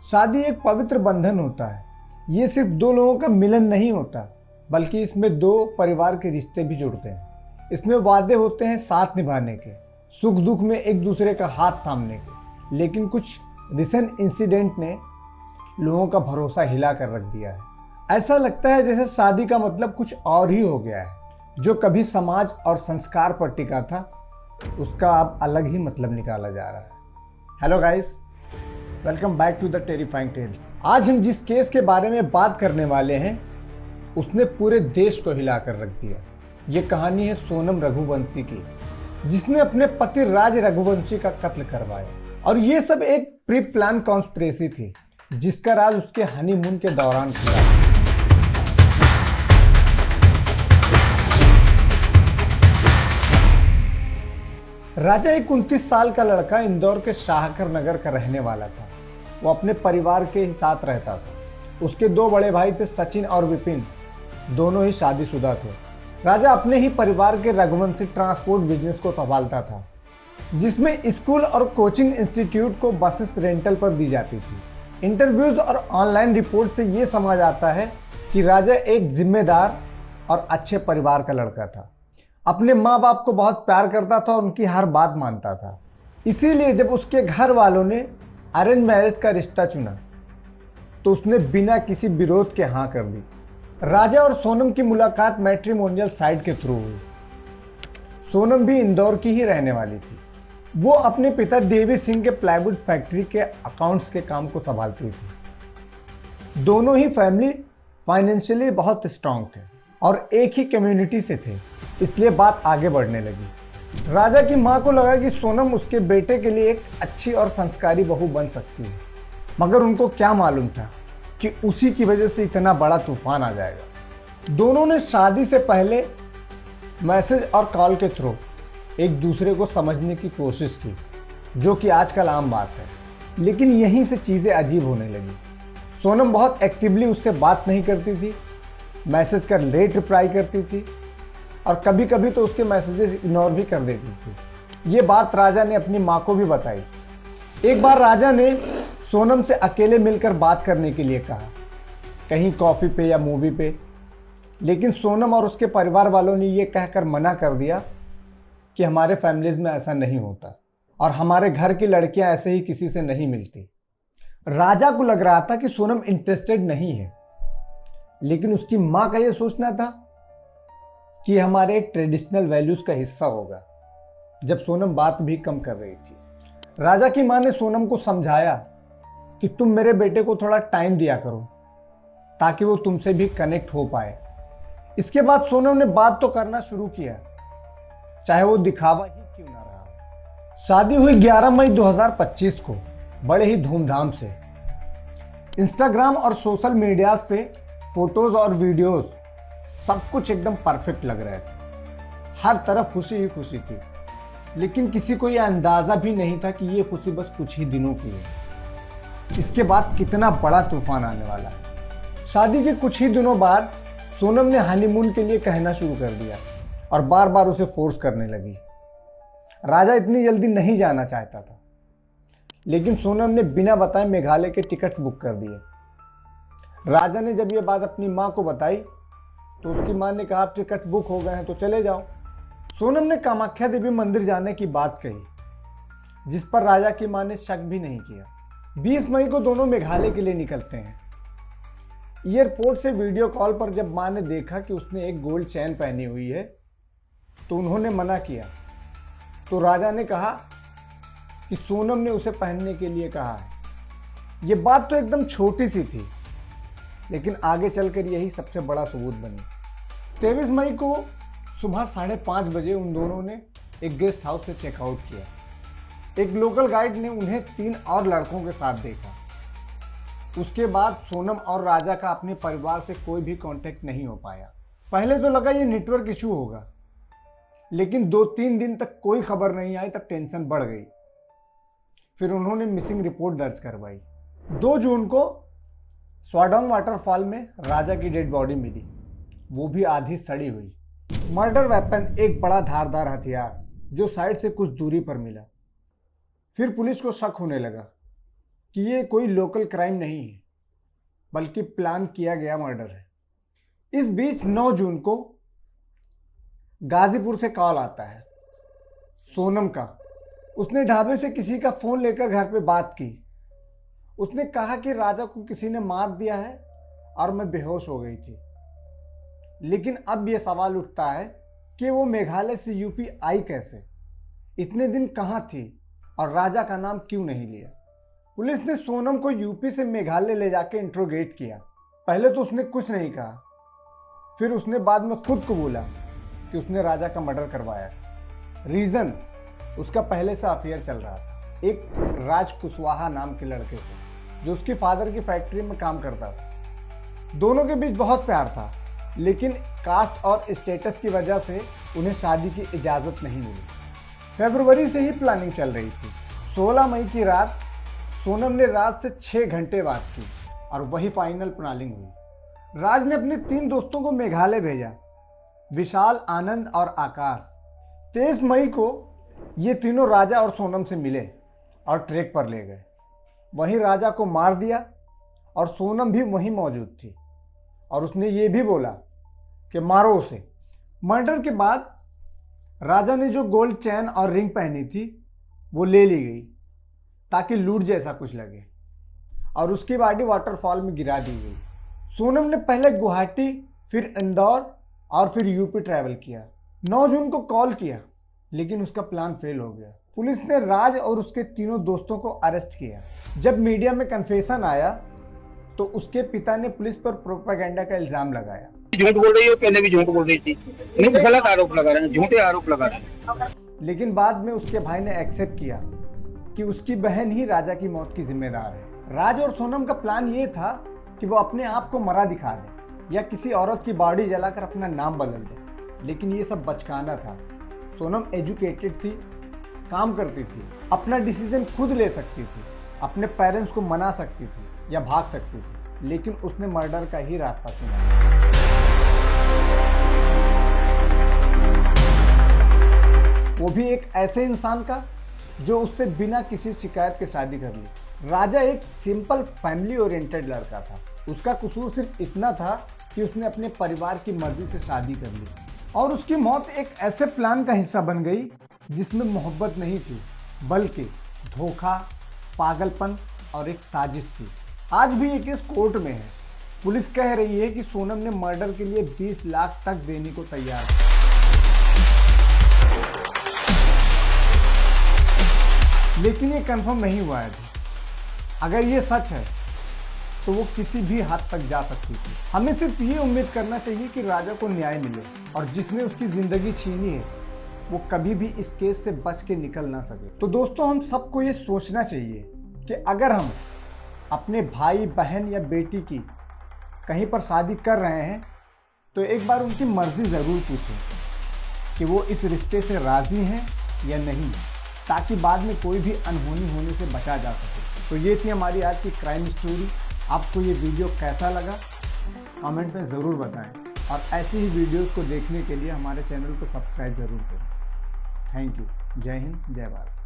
शादी एक पवित्र बंधन होता है। ये सिर्फ दो लोगों का मिलन नहीं होता, बल्कि इसमें दो परिवार के रिश्ते भी जुड़ते हैं। इसमें वादे होते हैं साथ निभाने के, सुख दुख में एक दूसरे का हाथ थामने के। लेकिन कुछ रिसेंट इंसिडेंट ने लोगों का भरोसा हिला कर रख दिया है। ऐसा लगता है जैसे शादी का मतलब कुछ और ही हो गया है। जो कभी समाज और संस्कार पर टिका था, उसका अब अलग ही मतलब निकाला जा रहा है। Hello guys, welcome back to the terrifying tales. आज हम जिस केस के बारे में बात करने वाले हैं, उसने पूरे देश को हिलाकर रख दिया। ये कहानी है सोनम रघुवंशी की, जिसने अपने पति राज रघुवंशी का कत्ल करवाया। और ये सब एक प्री प्लान कॉन्स्पिरेसी थी, जिसका राज उसके हनीमून के दौरान खुला। राजा एक 29 साल का लड़का इंदौर के शाहकर नगर का रहने वाला था। वो अपने परिवार के साथ रहता था। उसके दो बड़े भाई थे, सचिन और विपिन। दोनों ही शादीशुदा थे। राजा अपने ही परिवार के रघुवंशी ट्रांसपोर्ट बिजनेस को संभालता था, जिसमें स्कूल और कोचिंग इंस्टीट्यूट को बसेस रेंटल पर दी जाती थी। इंटरव्यूज और ऑनलाइन रिपोर्ट से ये समझ आता है कि राजा एक जिम्मेदार और अच्छे परिवार का लड़का था। अपने माँ बाप को बहुत प्यार करता था और उनकी हर बात मानता था। इसीलिए जब उसके घर वालों ने अरेंज मैरिज का रिश्ता चुना, तो उसने बिना किसी विरोध के हाँ कर दी। राजा और सोनम की मुलाकात मैट्रिमोनियल साइट के थ्रू हुई। सोनम भी इंदौर की ही रहने वाली थी। वो अपने पिता देवी सिंह के प्लाईवुड फैक्ट्री के अकाउंट्स के काम को संभालती थी। दोनों ही फैमिली फाइनेंशियली बहुत स्ट्रांग थे और एक ही कम्युनिटी से थे, इसलिए बात आगे बढ़ने लगी। राजा की माँ को लगा कि सोनम उसके बेटे के लिए एक अच्छी और संस्कारी बहू बन सकती है, मगर उनको क्या मालूम था कि उसी की वजह से इतना बड़ा तूफान आ जाएगा। दोनों ने शादी से पहले मैसेज और कॉल के थ्रू एक दूसरे को समझने की कोशिश की, जो कि आजकल आम बात है। लेकिन यहीं से चीज़ें अजीब होने लगी। सोनम बहुत एक्टिवली उससे बात नहीं करती थी, मैसेज का लेट रिप्लाई करती थी और कभी कभी तो उसके मैसेजेस इग्नोर भी कर देती थी। ये बात राजा ने अपनी माँ को भी बताई। एक बार राजा ने सोनम से अकेले मिलकर बात करने के लिए कहा, कहीं कॉफ़ी पे या मूवी पे। लेकिन सोनम और उसके परिवार वालों ने ये कहकर मना कर दिया कि हमारे फैमिलीज में ऐसा नहीं होता और हमारे घर की लड़कियां ऐसे ही किसी से नहीं मिलती। राजा को लग रहा था कि सोनम इंटरेस्टेड नहीं है, लेकिन उसकी माँ का ये सोचना था कि हमारे एक ट्रेडिशनल वैल्यूज का हिस्सा होगा। जब सोनम बात भी कम कर रही थी, राजा की माँ ने सोनम को समझाया कि तुम मेरे बेटे को थोड़ा टाइम दिया करो, ताकि वो तुमसे भी कनेक्ट हो पाए। इसके बाद सोनम ने बात तो करना शुरू किया, चाहे वो दिखावा ही क्यों ना रहा। शादी हुई 11 मई 2025 को बड़े ही धूमधाम से। इंस्टाग्राम और सोशल मीडिया पे फोटोज और वीडियोस सब कुछ एकदम परफेक्ट लग रहे थे। हर तरफ खुशी ही खुशी थी। लेकिन किसी को यह अंदाजा भी नहीं था कि ये खुशी बस कुछ ही दिनों की है। इसके बाद कितना बड़ा तूफान आने वाला है। शादी के कुछ ही दिनों बाद सोनम ने हनीमून के लिए कहना शुरू कर दिया और बार बार उसे फोर्स करने लगी। राजा इतनी जल्दी नहीं जाना चाहता था, लेकिन सोनम ने बिना बताए मेघालय के टिकट्स बुक कर दिए। राजा ने जब ये बात अपनी माँ को बताई, तो उसकी माँ ने कहा, टिकट बुक हो गए हैं तो चले जाओ। सोनम ने कामाख्या देवी मंदिर जाने की बात कही, जिस पर राजा की माँ ने शक भी नहीं किया। 20 मई को दोनों मेघालय के लिए निकलते हैं। एयरपोर्ट से वीडियो कॉल पर जब माँ ने देखा कि उसने एक गोल्ड चैन पहनी हुई है, तो उन्होंने मना किया। तो राजा ने कहा कि सोनम ने उसे पहनने के लिए कहा है। ये बात तो एकदम छोटी सी थी, लेकिन आगे चलकर यही सबसे बड़ा सबूत बनी। 23 मई को सुबह 5:30 बजे उन दोनों ने एक गेस्ट हाउस से चेकआउट किया। एक लोकल गाइड ने उन्हें 3 और लड़कों के साथ देखा। उसके बाद सोनम और राजा का अपने परिवार से कोई भी कांटेक्ट नहीं हो पाया। पहले तो लगा ये नेटवर्क इशू होगा, लेकिन 2-3 दिन तक कोई खबर नहीं आई, तब टेंशन बढ़ गई। फिर उन्होंने मिसिंग रिपोर्ट दर्ज करवाई। 2 जून को स्वाडोंग वाटरफॉल में राजा की डेड बॉडी मिली, वो भी आधी सड़ी हुई। मर्डर वेपन, एक बड़ा धारदार हथियार, जो साइड से कुछ दूरी पर मिला। फिर पुलिस को शक होने लगा। कि ये कोई लोकल क्राइम नहीं है बल्कि प्लान किया गया मर्डर है। इस बीच 9 जून को गाजीपुर से कॉल आता है सोनम का। उसने ढाबे से किसी का फ़ोन लेकर घर पे बात की। उसने कहा कि राजा को किसी ने मार दिया है और मैं बेहोश हो गई थी। लेकिन अब यह सवाल उठता है कि वो मेघालय से यूपी आई कैसे, इतने दिन कहाँ थी और राजा का नाम क्यों नहीं लिया। पुलिस ने सोनम को यूपी से मेघालय ले जाकर इंट्रोगेट किया। पहले तो उसने कुछ नहीं कहा, फिर उसने बाद में खुद को बोला कि उसने राजा का मर्डर करवाया। रीज़न, उसका पहले से अफेयर चल रहा था एक राज कुशवाहा नाम के लड़के से, जो उसके फादर की फैक्ट्री में काम करता था। दोनों के बीच बहुत प्यार था, लेकिन कास्ट और स्टेटस की वजह से उन्हें शादी की इजाज़त नहीं मिली। फरवरी से ही प्लानिंग चल रही थी। 16 मई की रात सोनम ने राज से 6 घंटे बात की और वही फाइनल प्लानिंग हुई। राज ने अपने 3 दोस्तों को मेघालय भेजा, विशाल, आनंद और आकाश। 23 मई को ये तीनों राजा और सोनम से मिले और ट्रैक पर ले गए। वहीं राजा को मार दिया और सोनम भी वहीं मौजूद थी और उसने ये भी बोला कि मारो उसे। मर्डर के बाद राजा ने जो गोल्ड चैन और रिंग पहनी थी वो ले ली गई ताकि लूट जैसा कुछ लगे और उसकी बॉडी वाटरफॉल में गिरा दी गई। सोनम ने पहले गुवाहाटी, फिर इंदौर और फिर यूपी ट्रैवल किया। 9 जून को कॉल किया, लेकिन उसका प्लान फेल हो गया। पुलिस ने राज और उसके तीनों दोस्तों को अरेस्ट किया। जब मीडिया में कन्फेशन आया तो उसके पिता ने पुलिस पर प्रोपेगेंडा का इल्जाम लगाया। झूठ बोल रही हो, पहले भी झूठ बोल रही थी, नहीं गलत आरोप लगा रहे हैं, झूठे आरोप लगा रहे हैं। लेकिन बाद में उसके भाई ने एक्सेप्ट किया कि उसकी बहन ही राजा की मौत की जिम्मेदार है। राज और सोनम का प्लान ये था कि वो अपने आप को मरा दिखा दे या किसी औरत की बॉडी जलाकर अपना नाम बदल दे, लेकिन ये सब बचकाना था। सोनम एजुकेटेड थी, काम करती थी, अपना डिसीजन खुद ले सकती थी, अपने पेरेंट्स को मना सकती थी या भाग सकती थी, लेकिन उसने मर्डर का ही रास्ता चुना। वो भी एक ऐसे इंसान का जो उससे बिना किसी शिकायत के शादी कर ली। राजा एक सिंपल फैमिली ओरिएंटेड लड़का था। उसका कसूर सिर्फ इतना था कि उसने अपने परिवार की मर्जी से शादी कर ली और उसकी मौत एक ऐसे प्लान का हिस्सा बन गई जिसमें मोहब्बत नहीं थी बल्कि धोखा, पागलपन और एक साजिश थी। आज भी ये केस कोर्ट में है। पुलिस कह रही है कि सोनम ने मर्डर के लिए 20 लाख तक देने को तैयार है। लेकिन ये कंफर्म नहीं हुआ है अभी। अगर ये सच है तो वो किसी भी हद तक जा सकती थी। हमें सिर्फ ये उम्मीद करना चाहिए कि राजा को न्याय मिले और जिसने उसकी जिंदगी छीनी है वो कभी भी इस केस से बच के निकल ना सके। तो दोस्तों, हम सबको ये सोचना चाहिए कि अगर हम अपने भाई, बहन या बेटी की कहीं पर शादी कर रहे हैं तो एक बार उनकी मर्जी ज़रूर पूछें कि वो इस रिश्ते से राज़ी हैं या नहीं, ताकि बाद में कोई भी अनहोनी होने से बचा जा सके। तो ये थी हमारी आज की क्राइम स्टोरी। आपको ये वीडियो कैसा लगा कमेंट में ज़रूर बताएं और ऐसी ही वीडियोस को देखने के लिए हमारे चैनल को सब्सक्राइब ज़रूर करें। Thank you. जय हिंद, जय भारत।